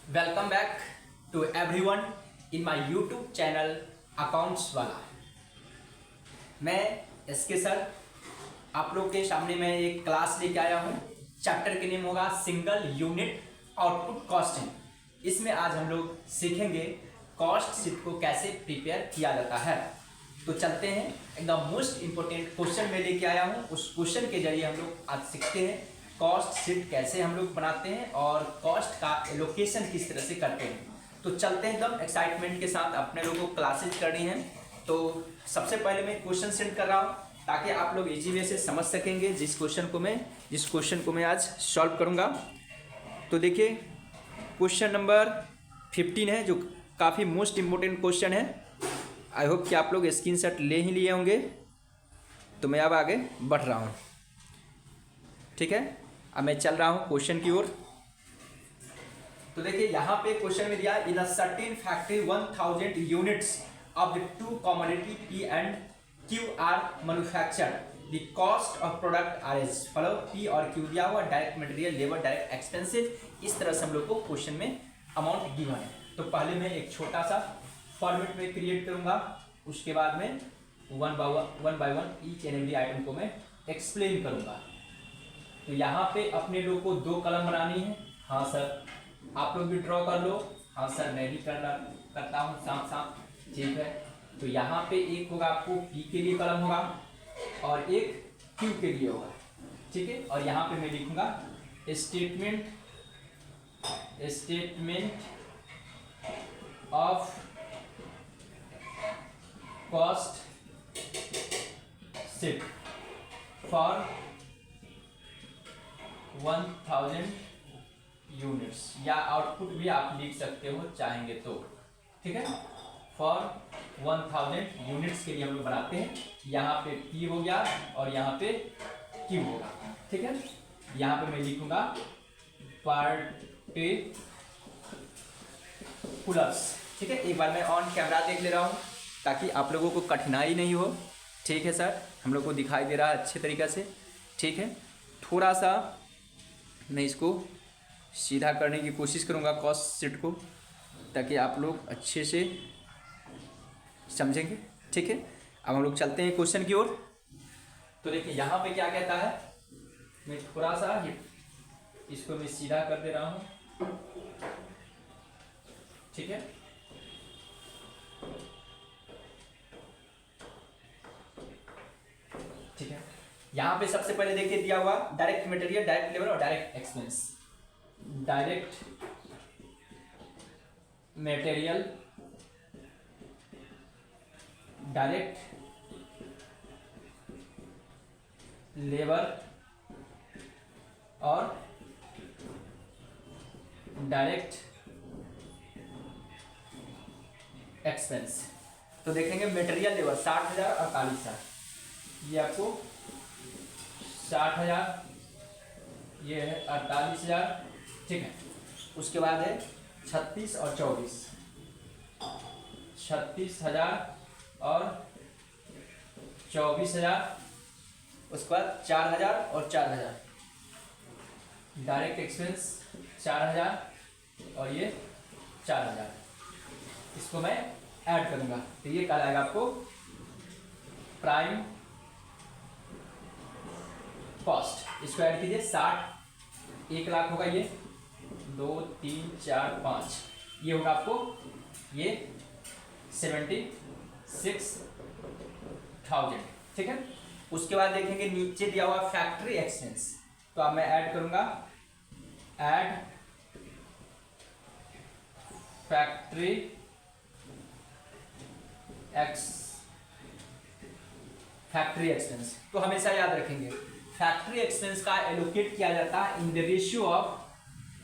Welcome back to everyone in my YouTube channel accounts वाला। मैं SK sir आप लोग के सामने मैं एक क्लास लेके आया हूँ। चैप्टर के नेम होगा सिंगल यूनिट आउटपुट कॉस्टिंग। इसमें आज हम लोग सीखेंगे कॉस्ट शीट को कैसे प्रिपेयर किया जाता है। तो चलते हैं, एकदम मोस्ट इम्पोर्टेंट क्वेश्चन में लेके आया हूँ। उस क्वेश्चन के जरिए हम लोग आज सीखते हैं कॉस्ट शीट कैसे हम लोग बनाते हैं और कॉस्ट का एलोकेशन किस तरह से करते हैं। तो चलते हैं एकदम एक्साइटमेंट के साथ, अपने लोगों को क्लासेज करनी है। तो सबसे पहले मैं क्वेश्चन सेंड कर रहा हूँ ताकि आप लोग इजी वे से समझ सकेंगे जिस क्वेश्चन को मैं आज सॉल्व करूँगा। तो देखिए क्वेश्चन नंबर 15 है जो काफ़ी मोस्ट इम्पोर्टेंट क्वेश्चन है। आई होप कि आप लोग स्क्रीनशॉट ले ही लिए होंगे। तो मैं अब आगे बढ़ रहा हूँ, ठीक है। अब मैं चल रहा हूँ क्वेश्चन की ओर। तो देखिए यहाँ पे क्वेश्चन में दिया in a certain factory 1000 units of the two commodity P and Q are manufactured the cost of product are as follow. P और क्यू दिया हुआ, direct material, labour, direct expenses. इस तरह से हम लोग को क्वेश्चन में अमाउंट गिवन है। तो पहले मैं एक छोटा सा फॉर्मेट में क्रिएट करूंगा, उसके बाद में one by one each and every item को मैं एक्सप्लेन करूंगा। तो यहाँ पे अपने लोग को 2 कलम बनानी है। हाँ सर, आप लोग भी ड्रॉ कर लो। हाँ सर, मैं भी करता हूँ साथ साथ, ठीक है। तो यहाँ पे एक होगा आपको पी के लिए कलम होगा और एक क्यू के लिए होगा, ठीक है। और यहाँ पे मैं लिखूंगा statement of cost sheet for 1000 units, या आउटपुट भी आप लिख सकते हो चाहेंगे तो, ठीक है। फॉर 1000 यूनिट्स के लिए हम लोग बनाते हैं। यहाँ पे P हो गया और यहाँ पे Q होगा, ठीक है। यहाँ पे मैं लिखूंगा पार्टिकुलर्स, ठीक है। एक बार मैं ऑन कैमरा देख ले रहा हूँ ताकि आप लोगों को कठिनाई नहीं हो, ठीक है सर। हम लोग को दिखाई दे रहा है अच्छे तरीके से, ठीक है। थोड़ा सा मैं इसको सीधा करने की कोशिश करूंगा कॉस्ट शीट को, ताकि आप लोग अच्छे से समझेंगे, ठीक है। अब हम लोग चलते हैं क्वेश्चन की ओर। तो देखिए यहाँ पे क्या कहता है, मैं थोड़ा सा इसको मैं सीधा कर दे रहा हूँ, ठीक है। ठीक है, यहाँ पे सबसे पहले देखिए दिया हुआ डायरेक्ट मटेरियल, डायरेक्ट लेबर और direct expense. Direct material, direct labour और डायरेक्ट एक्सपेंस। तो देखेंगे मटेरियल लेबर 60,000 और 48,000, ये आपको 60,000, ये है 48,000, ठीक है। उसके बाद है 36 और 24, 36,000 और 24,000। उसके बाद 4,000 और 4,000, डायरेक्ट एक्सपेंस 4,000 और ये 4,000। इसको मैं ऐड करूंगा तो ये क्या आएगा आपको प्राइम कॉस्ट। इसको ऐड कीजिए 60, 1 लाख होगा, ये 2 3 4 5, ये होगा आपको ये 76,000, ठीक है। उसके बाद देखेंगे नीचे दिया हुआ फैक्ट्री एक्सपेंस। तो अब मैं ऐड करूंगा, ऐड फैक्ट्री एक्सपेंस। तो हमेशा याद रखेंगे फैक्ट्री एक्सपेंस का एलोकेट किया जाता है in the ratio of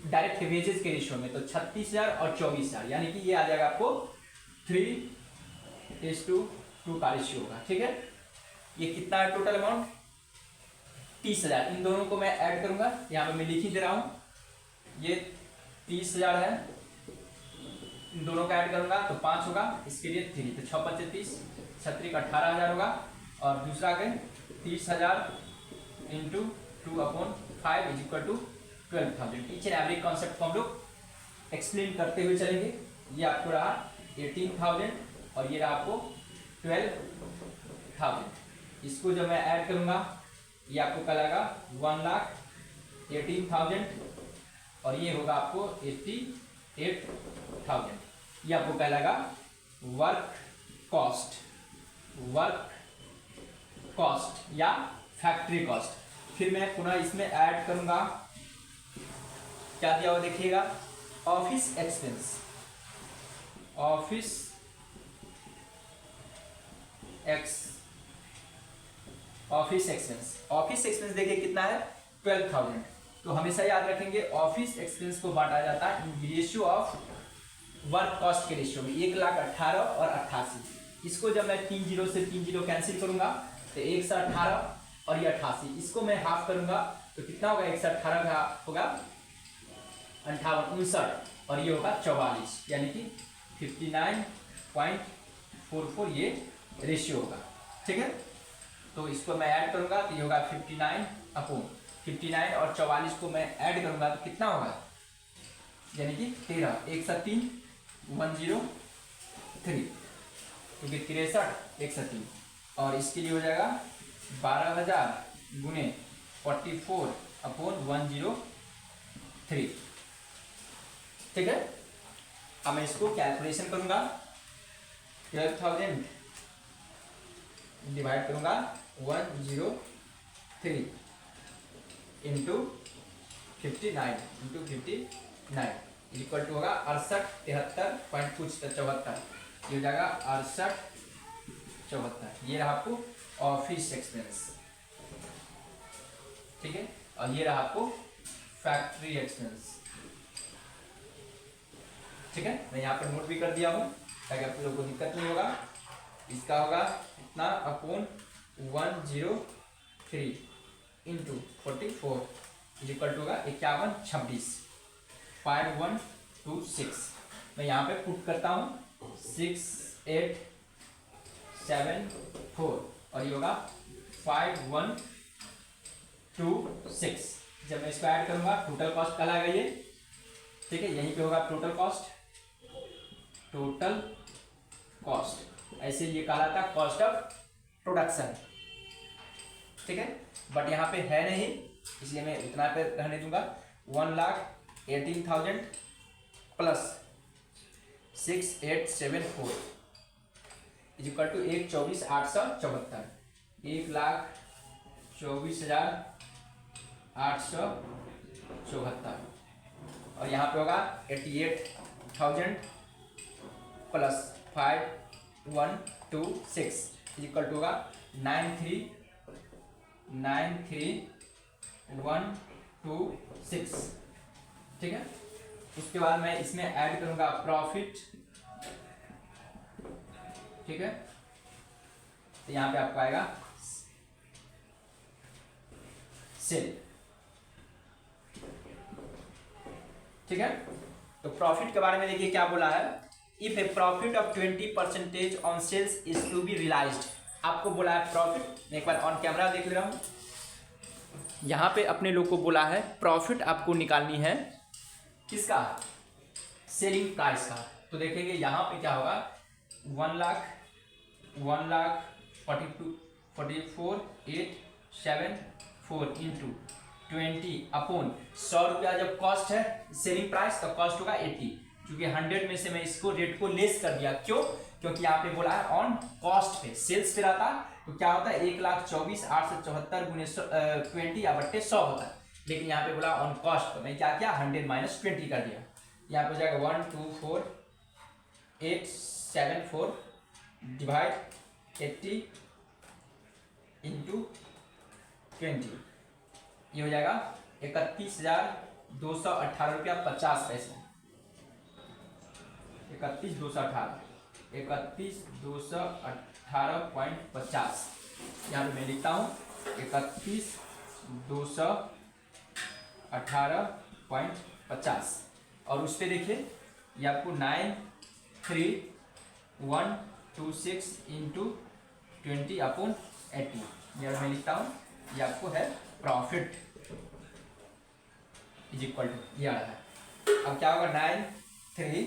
direct wages के रेशियो में। तो 36,000 और 24,000, यानी कि ये आ जाएगा आपको 3:2 का रेशियो होगा, ठीक है। ये कितना है टोटल अमाउंट 30,000। इन दोनों को मैं ऐड करूंगा, यहाँ पे मैं लिख ही दे रहा हूँ, ये 30,000 है, इन दोनों का ऐड करूंगा तो 5 होगा, इसके लिए 3, तो 6 5 30, 36 18,000 होगा। और दूसरा के 30,000 into 2/5 is equal to 12,000। Each and every concept को हम लोग एक्सप्लेन करते हुए चलेंगे। ये आपको रहा 18,000 और ये रहा आपको 12,000। इसको जब मैं ऐड करूंगा ये आपको क्या लगा 1,18,000 और ये होगा आपको 88,000। ये आपको क्या लगा वर्क कॉस्ट या फैक्ट्री कॉस्ट। फिर मैं पुनः इसमें ऐड करूंगा, क्या दिया हुआ देखिएगा, ऑफिस एक्सपेंस। ऑफिस एक्सपेंस देखिए कितना है 12,000। तो हमेशा याद रखेंगे ऑफिस एक्सपेंस को बांटा जाता है in ratio of work cost के रेशियो में, 1,18,000 और 88। इसको जब मैं 3 जीरो से 3 जीरो कैंसिल करूंगा तो 118 और ये 88, इसको मैं हाफ करूंगा तो कितना होगा 118 का होगा 58 और ये होगा 44, यानी कि 59.44 ये रेशियो होगा। ठीक है, तो इसको मैं ऐड करूंगा तो ये होगा 59 और 44 को मैं ऐड करूंगा तो कितना होगा, यानी कि 13, 1 से 3 103, क्योंकि 63 1 से 3 और इसके लिए हो जाएगा 12,000 गुने 44/103। ठीक है, अब मैं इसको कैलकुलेशन करूंगा, 12,000 डिवाइड करूंगा 103 इंटू 59 इक्वल टू होगा 68, 73 पॉइंट कुछ 74, ये हो जाएगा 68, 74। ये रहा आपको ऑफिस एक्सपेंस। ठीक है, और ये रहा आपको फैक्ट्री एक्सपेंस। ठीक है, मैं यहाँ पर नोट भी कर दिया हूँ ताकि आप लोगों को दिक्कत नहीं होगा। इसका होगा इतना अपॉन 103 इंटू 44 इक्वल टू होगा 5126 5126। मैं यहाँ पे पुट करता हूँ 6874 और ये होगा 5126। जब मैं इसको ऐड करूंगा टोटल कॉस्ट कल आएगा ये। ठीक है, यहीं पे होगा टोटल कॉस्ट, ऐसे ये कहा था कॉस्ट ऑफ प्रोडक्शन। ठीक है, बट यहाँ पे है नहीं इसलिए मैं इतना पे रहने दूंगा। 1,18,000 प्लस 6874 इक्वल टू 1,24,874, 1,24,874 और यहाँ पे होगा 88,000 प्लस 5126 इक्वल टू होगा 93,126। ठीक है, उसके बाद मैं इसमें ऐड करूंगा प्रॉफिट। ठीक है, तो यहाँ पे आपको आएगा सेल। ठीक है, तो प्रॉफिट के बारे में देखिए क्या बोला है, if a profit of 20% on sales is to be realised. आपको बोला है प्रॉफिट, मैं एक बार ऑन कैमरा देख ले रहा हूँ। यहाँ पे अपने लोग को बोला है प्रॉफिट आपको निकालनी है किसका, सेलिंग प्राइस का। तो देखेंगे यहाँ पे क्या होगा 1,44,874 इंटू 20 अपॉन 100 रुपया जब कॉस्ट है सेलिंग प्राइस का, कॉस्ट होगा 80, क्योंकि 100 में से मैं इसको रेट को लेस कर दिया। क्यों, क्योंकि यहाँ पे बोला है ऑन कॉस्ट पे, सेल्स पे रहता तो क्या होता है 1,24,874 गुने 20 या बट्टे 100 होता है, लेकिन यहाँ पे बोला ऑन कॉस्ट तो मैं क्या किया 100 माइनस 20 कर दिया। यहाँ पे हो जाएगा 1,24,874 डिवाइड 80 इंटू 20, ये हो जाएगा 31,218 रुपया 50 पैसे। 31,218.50। यहाँ पे मैं लिखता हूँ 31,218.50 और उस पर देखिए ये आपको 93,126 इंटू 20 अपॉन 80, यहाँ मैं लिखता हूँ ये आपको है प्रॉफिट इज इक्वल टू, ये आ रहा है। अब क्या होगा 3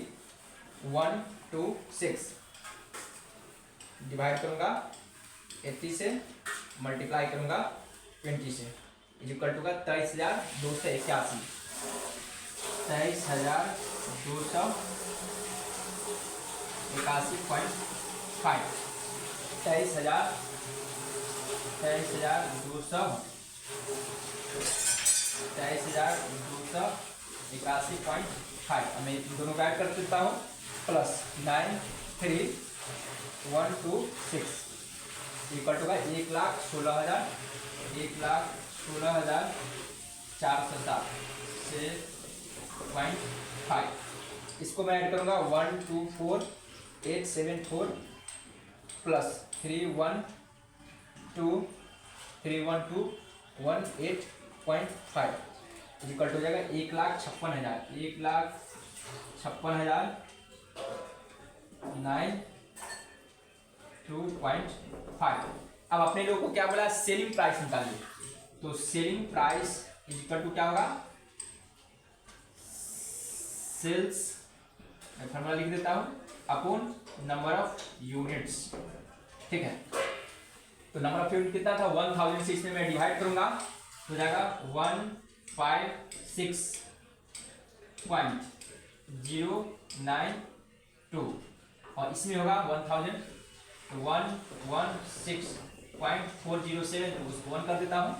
1 2 6 डिवाइड करूँगा 80 से, मल्टीप्लाई करूँगा 20 से, इज इक्वल टू का 23,281, 23,281.5, 23,281.5। अब मैं इन दोनों का ऐड कर देता हूँ, प्लस 93126 इक्वल टू का 1,16,000, 1,16,407 से 0.5। इसको मैं ऐड करूँगा 124,874 प्लस 312,108.5 इक्वल टू हो जाएगा 1,56,902.5। अब अपने लोगों को क्या बोला, सेलिंग प्राइस निकालिए। तो selling price is equal to क्या होगा, सेल्स, मैं फॉर्मूला लिख देता हूं, अपॉन नंबर ऑफ यूनिट्स। ठीक है, तो नंबर ऑफ यूनिट कितना था 1000 से, इसमें मैं डिवाइड करूंगा तो हो जाएगा 156.092 और इसमें होगा 1000 तो 116.407, तो उसको 1 कर देता हूँ।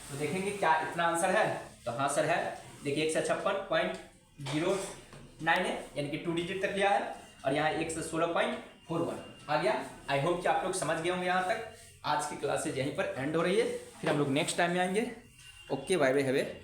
तो देखेंगे क्या इतना आंसर है, तो हाँ सर है। देखिए 156.09 है, यानी कि 2 डिजिट तक लिया है, और यहाँ 116.41 आ गया। आई होप कि आप लोग समझ गए होंगे यहाँ तक। आज की क्लासेज यहीं पर एंड हो रही है, फिर हम लोग नेक्स्ट टाइम में आएंगे। Okay, bye bye, have A